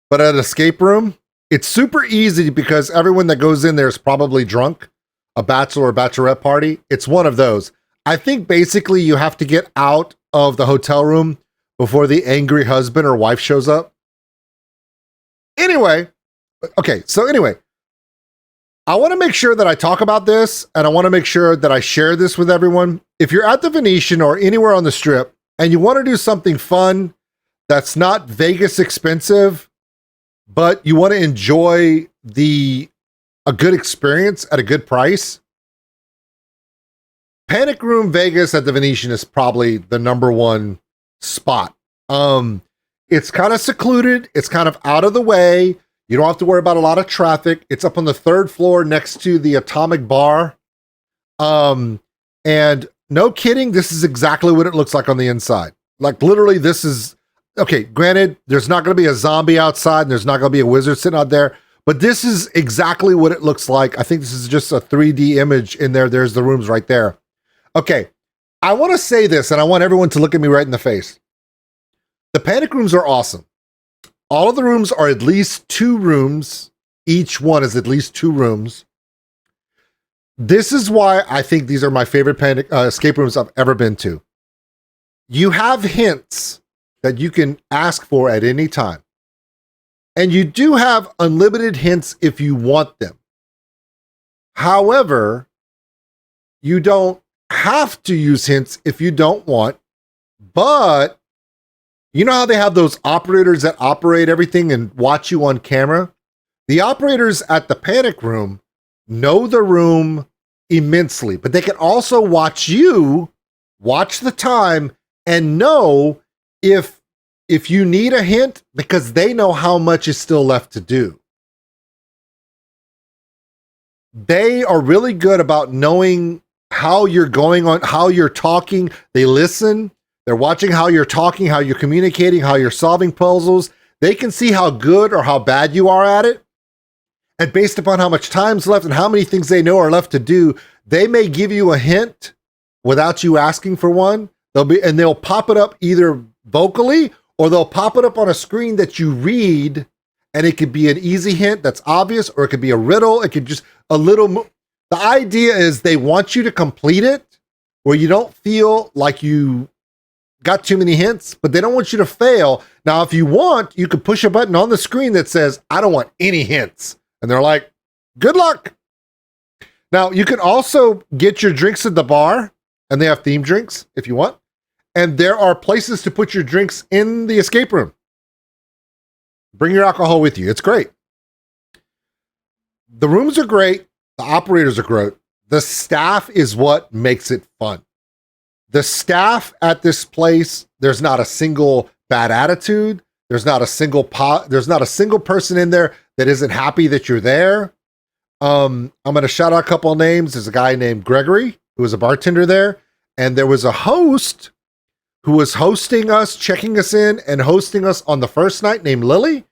but at an escape room. It's super easy because everyone that goes in there is probably drunk, a bachelor or bachelorette party. It's one of those. I think basically you have to get out of the hotel room before the angry husband or wife shows up. Anyway, I want to make sure that I talk about this, and I want to make sure that I share this with everyone. If you're at the Venetian or anywhere on the Strip and you want to do something fun that's not Vegas expensive, but you want to enjoy a good experience at a good price, Panic Room Vegas at the Venetian is probably the number one spot. It's kind of secluded. It's kind of out of the way. You don't have to worry about a lot of traffic. It's up on the 3rd floor next to the Atomic Bar. And no kidding, this is exactly what it looks like on the inside. Like literally this is, okay, granted, there's not going to be a zombie outside and there's not going to be a wizard sitting out there, but this is exactly what it looks like. I think this is just a 3D image in there. There's the rooms right there. Okay, I want to say this, and I want everyone to look at me right in the face. The Panic Rooms are awesome. All of the rooms are at least 2 rooms. Each one is at least 2 rooms. This is why I think these are my favorite escape rooms I've ever been to. You have hints that you can ask for at any time. And you do have unlimited hints if you want them. However, you don't have to use hints if you don't want, but you know how they have those operators that operate everything and watch you on camera? The operators at the Panic Room know the room immensely, but they can also watch you, watch the time, and know if you need a hint because they know how much is still left to do. They are really good about knowing how you're going on, how you're talking. They listen. They're watching how you're talking, how you're communicating, how you're solving puzzles. They can see how good or how bad you are at it. And based upon how much time's left and how many things they know are left to do, they may give you a hint without you asking for one. They'll pop it up either vocally or they'll pop it up on a screen that you read, and it could be an easy hint that's obvious, or it could be a riddle. It could just a little. The idea is they want you to complete it where you don't feel like you got too many hints, but they don't want you to fail. Now, if you want, you could push a button on the screen that says, I don't want any hints. And they're like, good luck. Now, you can also get your drinks at the bar, and they have themed drinks if you want. And there are places to put your drinks in the escape room. Bring your alcohol with you. It's great. The rooms are great. The operators are great. The staff is what makes it fun. The staff at this place, there's not a single bad attitude. There's not a single person in there that isn't happy that you're there. I'm going to shout out a couple of names. There's a guy named Gregory who was a bartender there, and there was a host who was hosting us, checking us in, and hosting us on the first night named Lily.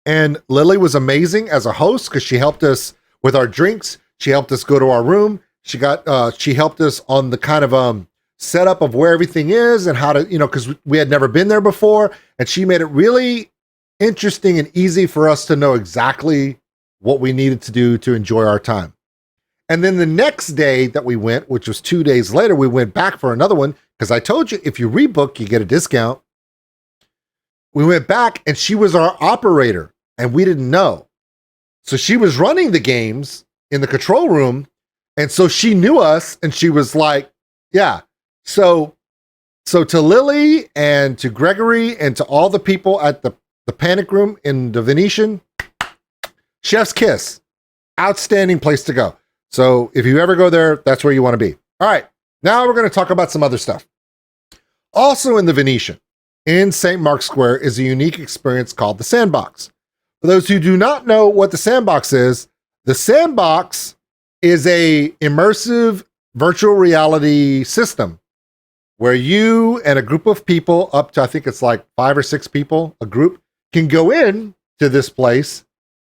And Lily was amazing as a host because she helped us with our drinks. She helped us go to our room. She helped us on the kind of setup of where everything is and how to, because we had never been there before. And she made it really interesting and easy for us to know exactly what we needed to do to enjoy our time. And then the next day that we went, which was 2 days later, we went back for another one because I told you if you rebook, you get a discount. We went back and she was our operator and we didn't know. So she was running the games in the control room. And so she knew us and she was like, yeah. So to Lily and to Gregory and to all the people at the Panic Room in the Venetian, chef's kiss. Outstanding place to go. So if you ever go there, that's where you want to be. All right. Now we're going to talk about some other stuff. Also in the Venetian, in St. Mark's Square, is a unique experience called the SANDBOX. For those who do not know what the SANDBOX is, the SANDBOX is a immersive virtual reality system where you and a group of people, up to I think it's like 5 or 6 people, a group, can go in to this place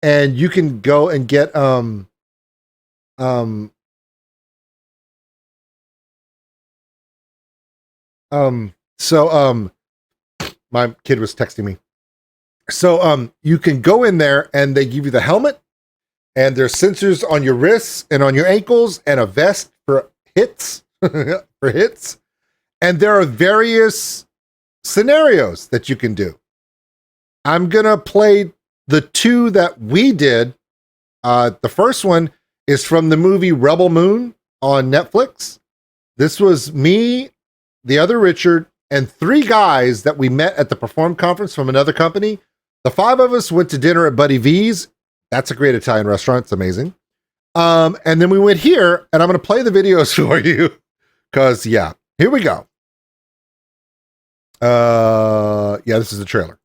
and you can go and get my kid was texting me. So you can go in there and they give you the helmet and there's sensors on your wrists and on your ankles and a vest for hits, for hits. And there are various scenarios that you can do. I'm going to play the two that we did. The first one is from the movie Rebel Moon on Netflix. This was me, the other Richard, and 3 guys that we met at the Perform conference from another company. The 5 of us went to dinner at Buddy V's. That's a great Italian restaurant. It's amazing. And then we went here, and I'm going to play the videos for you because, yeah, here we go. Yeah, this is the trailer.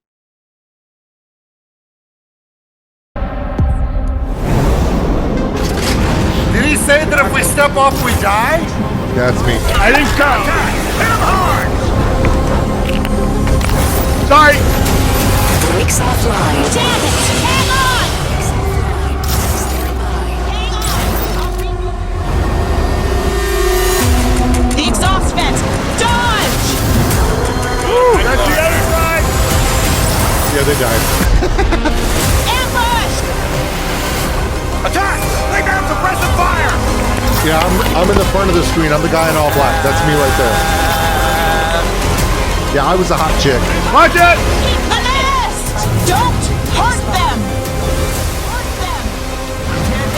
Did he say that if we step off, we die? Yeah, that's me. I think so. Hit him hard! Sorry! Brakes offline. Damn it! Hang on! Brakes offline. Stand by. Hang on! The exhaust vent! Dodge! Ooh, that's the other side! Yeah, they died. Ambush! Attack! Lay down suppressive fire! Yeah, I'm in the front of the screen. I'm the guy in all black. That's me right there. Yeah, I was a hot chick. Watch it! Assist! Don't hurt them! Hurt them!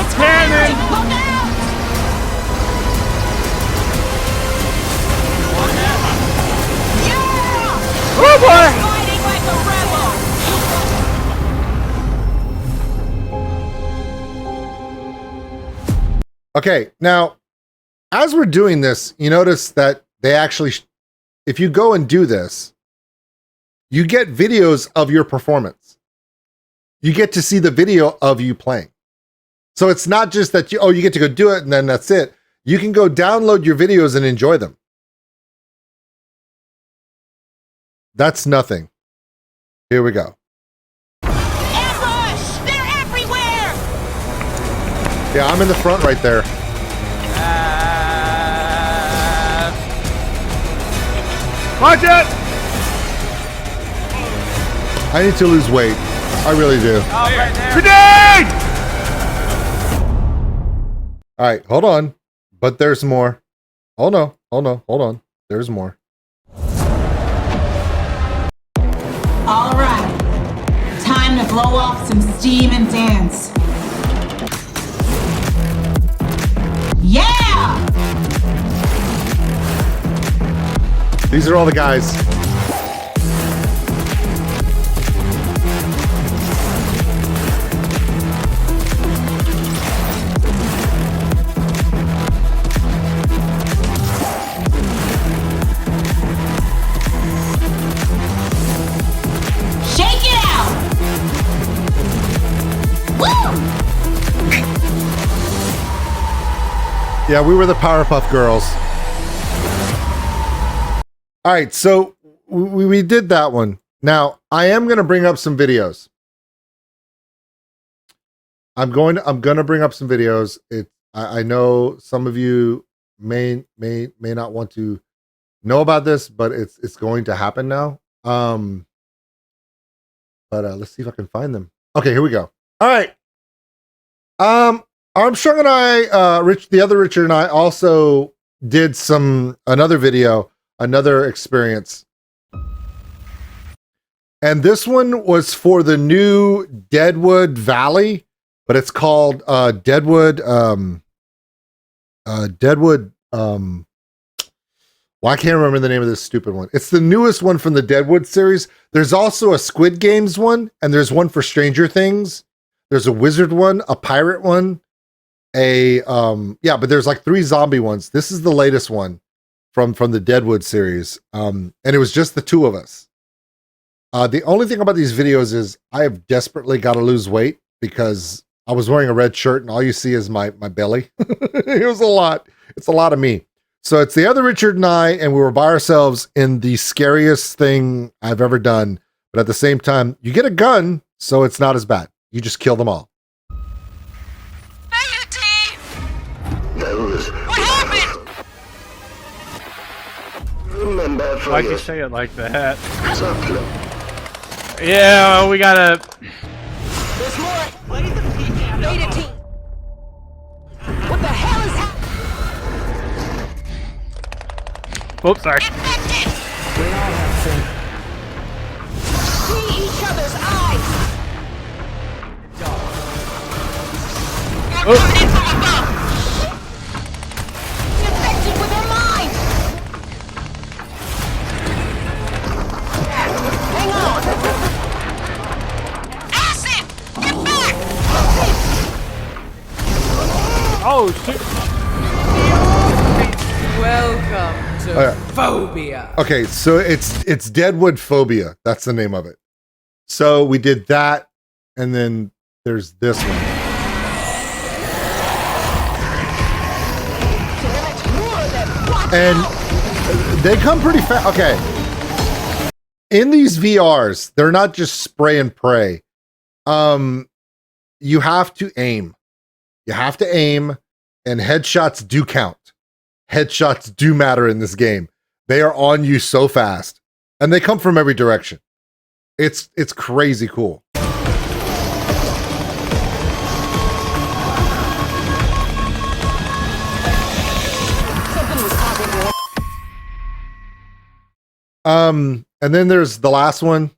It's Cannon! firing! Look out! Yeah! Oh boy! Fighting like a rebel! Okay, now, as we're doing this, you notice that they actually, if you go and do this, you get videos of your performance. You get to see the video of you playing. So it's not just that you get to go do it and then that's it. You can go download your videos and enjoy them. That's nothing. Here we go. Ambush! They're everywhere! Yeah, I'm in the front right there. Watch it! I need to lose weight. I really do. Oh, right there. Grenade! All right, hold on. But there's more. Oh no, hold on. There's more. All right. Time to blow off some steam and dance. Yeah! These are all the guys. Shake it out! Woo! Yeah, we were the Powerpuff Girls. All right, so we did that one. Now, I am going to bring up some videos. I'm going to bring up some videos. I know some of you may not want to know about this, but it's going to happen now. But let's see if I can find them. Okay, here we go. All right. Armstrong and I, the other Richard and I also did another video, another experience. And this one was for the new Deadwood Valley, but it's called Deadwood well, I can't remember the name of this stupid one. It's the newest one from the Deadwood series. There's also a Squid Games one, and there's one for Stranger Things. There's a wizard one, a pirate one, but there's like 3 zombie ones. This is the latest one from the Deadwood series. And it was just the 2 of us. The only thing about these videos is I have desperately got to lose weight because I was wearing a red shirt and all you see is my belly. It was a lot. It's a lot of me. So it's the other Richard and I, and we were by ourselves in the scariest thing I've ever done. But at the same time, you get a gun, so it's not as bad. You just kill them all. Hey, you team! What happened? Remember for Why'd you your say it like that? supplement. Yeah, we gotta... There's more! Beta team! What the hell is happening? Oops, sorry. Infected! See each other's eyes! They're coming in from above! Infected with their mind! Hang on! Acid! Get back! Oh shit! Welcome to Phobia. Okay, so it's Deadwood Phobia. That's the name of it. So we did that, and then there's this one. And they come pretty fast. Okay. In these VRs, they're not just spray and pray. You have to aim. You have to aim, and headshots do count. Headshots do matter in this game. They are on you so fast, and they come from every direction. It's crazy cool. And then there's the last one.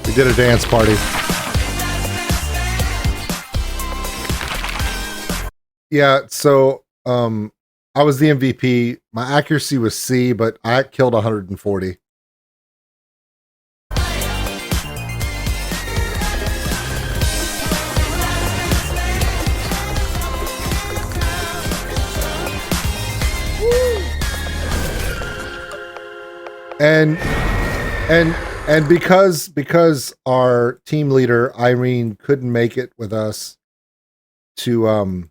We did a dance party. Yeah, so I was the MVP. My accuracy was C, but I killed 140. And because our team leader Irene couldn't make it with us to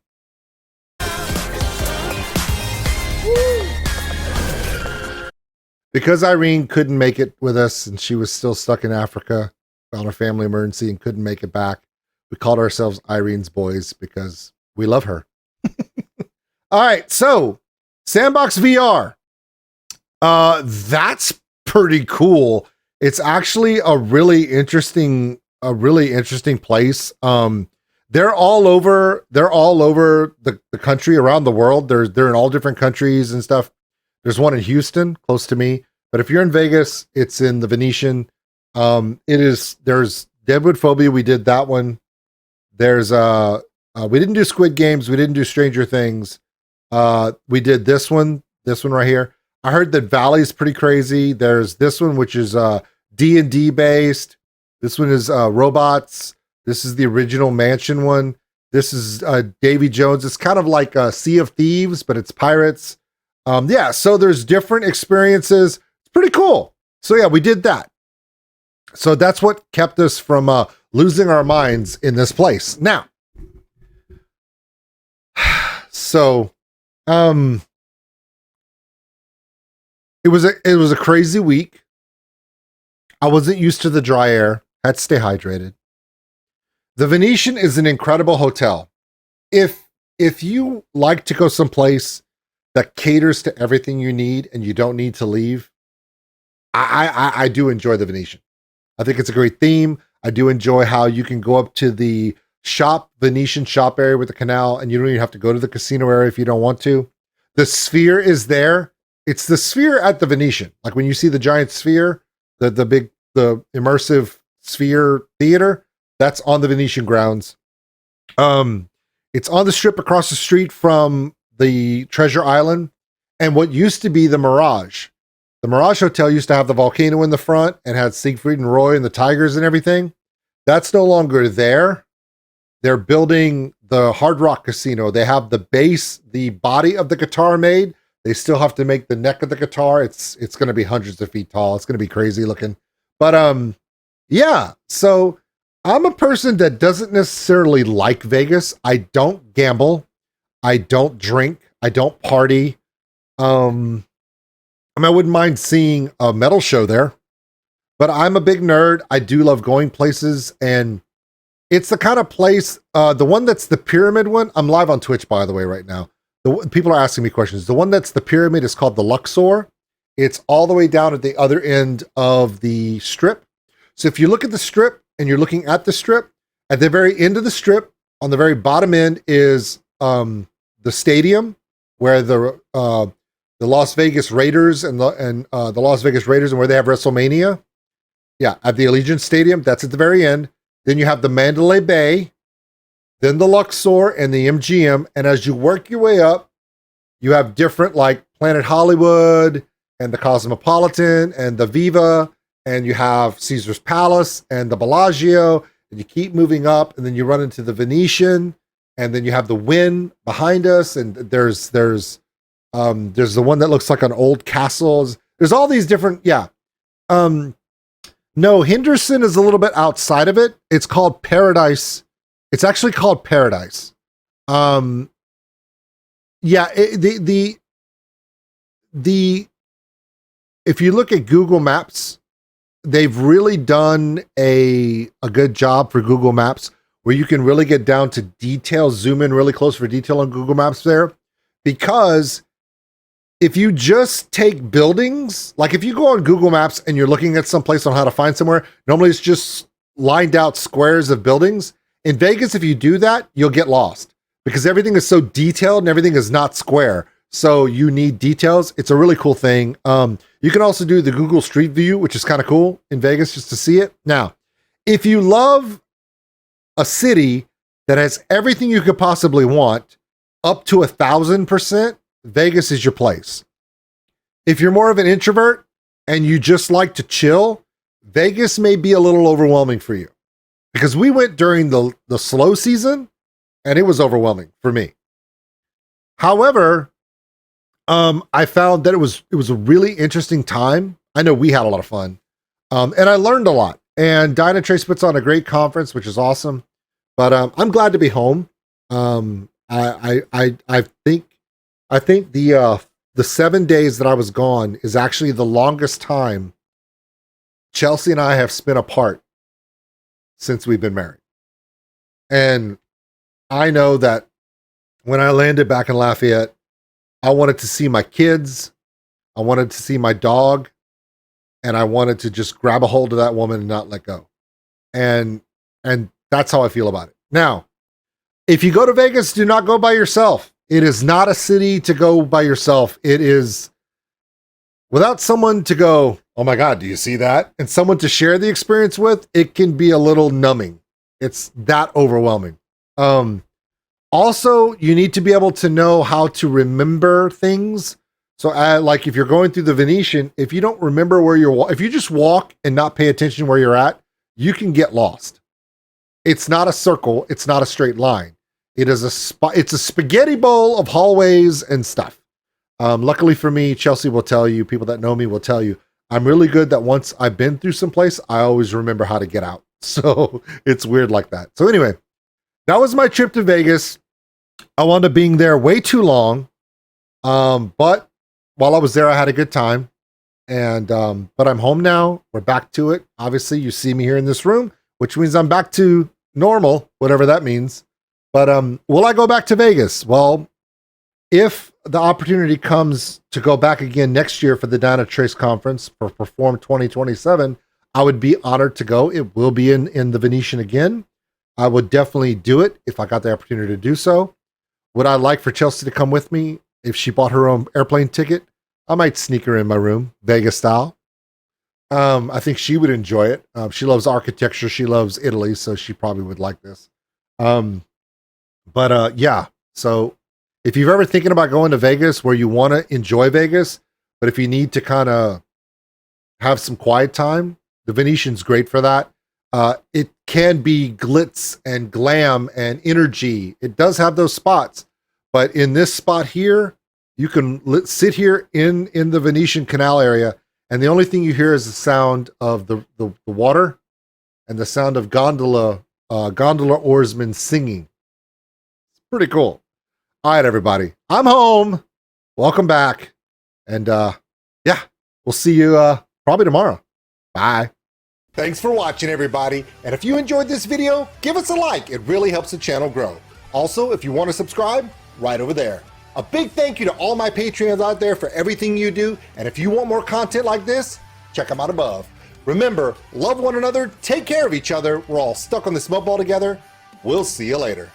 because Irene couldn't make it with us and she was still stuck in Africa on a family emergency and couldn't make it back, we called ourselves Irene's Boys because we love her. All right, so SANDBOX VR. That's pretty cool. It's actually a really interesting place. They're all over the country, around the world. They're in all different countries and stuff. There's one in Houston, close to me. But if you're in Vegas, it's in the Venetian. There's Deadwood Phobia. We did that one. There's we didn't do Squid Games. We didn't do Stranger Things. We did this one right here. I heard that Valley's pretty crazy. There's this one, which is D&D based. This one is robots. This is the original Mansion one. This is Davy Jones. It's kind of like a Sea of Thieves, but it's pirates. Yeah, so there's different experiences. It's pretty cool. So yeah, we did that. So that's what kept us from losing our minds in this place. Now, so it was a crazy week. I wasn't used to the dry air. Had to stay hydrated. The Venetian is an incredible hotel. If you like to go someplace that caters to everything you need and you don't need to leave, I do enjoy the Venetian. I think it's a great theme. I do enjoy how you can go up to the Venetian shop area with the canal, and you don't even have to go to the casino area if you don't want to. The sphere is there. It's the sphere at the Venetian. Like when you see the giant sphere, the immersive sphere theater, that's on the Venetian grounds. It's on the strip across the street from the Treasure Island and what used to be the Mirage. The Mirage Hotel used to have the volcano in the front and had Siegfried and Roy and the tigers and everything. That's no longer there. They're building the Hard Rock Casino. They have the base, the body of the guitar made. They still have to make the neck of the guitar. It's going to be hundreds of feet tall. It's going to be crazy looking. But yeah, so I'm a person that doesn't necessarily like Vegas. I don't gamble. I don't drink. I don't party. I wouldn't mind seeing a metal show there, but I'm a big nerd. I do love going places, and it's the kind of place, the one that's the pyramid one. I'm live on Twitch, by the way, right now. People are asking me questions. The one that's the pyramid is called the Luxor, It's all the way down at the other end of the strip. So if you look at the strip and you're looking at the strip, at the very end of the strip, on the very bottom end is the stadium where the Las Vegas Raiders and the Las Vegas Raiders and where they have WrestleMania. Yeah, at the Allegiant Stadium, that's at the very end. Then you have the Mandalay Bay, then the Luxor and the MGM. And as you work your way up, you have different like Planet Hollywood and the Cosmopolitan and the Viva, and you have Caesar's Palace and the Bellagio, and you keep moving up, and then you run into the Venetian, and then you have the Wynn behind us, and there's the one that looks like an old castle. There's all these different, yeah. No, Henderson is a little bit outside of it. It's called Paradise. It's actually called Paradise. Yeah, if you look at Google Maps, they've really done a good job for Google Maps where you can really get down to detail, zoom in really close for detail on Google Maps there. Because if you just take buildings, like if you go on Google Maps and you're looking at some place on how to find somewhere, normally it's just lined out squares of buildings. In Vegas, if you do that, you'll get lost because everything is so detailed and everything is not square. So you need details. It's a really cool thing. You can also do the Google Street View, which is kind of cool in Vegas just to see it. Now, if you love a city that has everything you could possibly want up to 1,000%, Vegas is your place. If you're more of an introvert and you just like to chill, Vegas may be a little overwhelming for you because we went during the slow season and it was overwhelming for me. However, I found that it was a really interesting time. I know we had a lot of fun, and I learned a lot. And Dynatrace puts on a great conference, which is awesome. But I'm glad to be home. I think the 7 days that I was gone is actually the longest time Chelsea and I have spent apart since we've been married. And I know that when I landed back in Lafayette, I wanted to see my kids, I wanted to see my dog, and I wanted to just grab a hold of that woman and not let go. And that's how I feel about it. Now, if you go to Vegas, do not go by yourself. It is not a city to go by yourself. It is without someone to go, oh my God, do you see that? And someone to share the experience with, it can be a little numbing. It's that overwhelming. Also, you need to be able to know how to remember things. So like if you're going through the Venetian, if you don't remember where if you just walk and not pay attention where you're at, you can get lost. It's not a circle. It's not a straight line. It is it's a spaghetti bowl of hallways and stuff. Luckily for me, Chelsea will tell you, people that know me will tell you, I'm really good that once I've been through some place, I always remember how to get out. So it's weird like that. So anyway, that was my trip to Vegas. I wound up being there way too long. But while I was there, I had a good time. And but I'm home now. We're back to it. Obviously, you see me here in this room, which means I'm back to normal, whatever that means. But will I go back to Vegas? Well, if the opportunity comes to go back again next year for the Dynatrace conference for Perform 2027, I would be honored to go. It will be in the Venetian again. I would definitely do it if I got the opportunity to do so. Would I like for Chelsea to come with me? If she bought her own airplane ticket, I might sneak her in my room, Vegas style. I think she would enjoy it. She loves architecture. She loves Italy, so she probably would like this. Yeah. So if you're ever thinking about going to Vegas where you want to enjoy Vegas, but if you need to kind of have some quiet time, the Venetian's great for that. It can be glitz and glam and energy. It does have those spots, but in this spot here, you can sit here in the Venetian Canal area, and the only thing you hear is the sound of the water and the sound of gondola oarsmen singing. It's pretty cool. All right, everybody, I'm home. Welcome back, and yeah, we'll see you probably tomorrow. Bye. Thanks for watching, everybody. And if you enjoyed this video, give us a like. It really helps the channel grow. Also, if you want to subscribe, right over there. A big thank you to all my Patreons out there for everything you do, and if you want more content like this, check them out above. Remember, love one another, take care of each other. We're all stuck on this mud ball together. We'll see you later.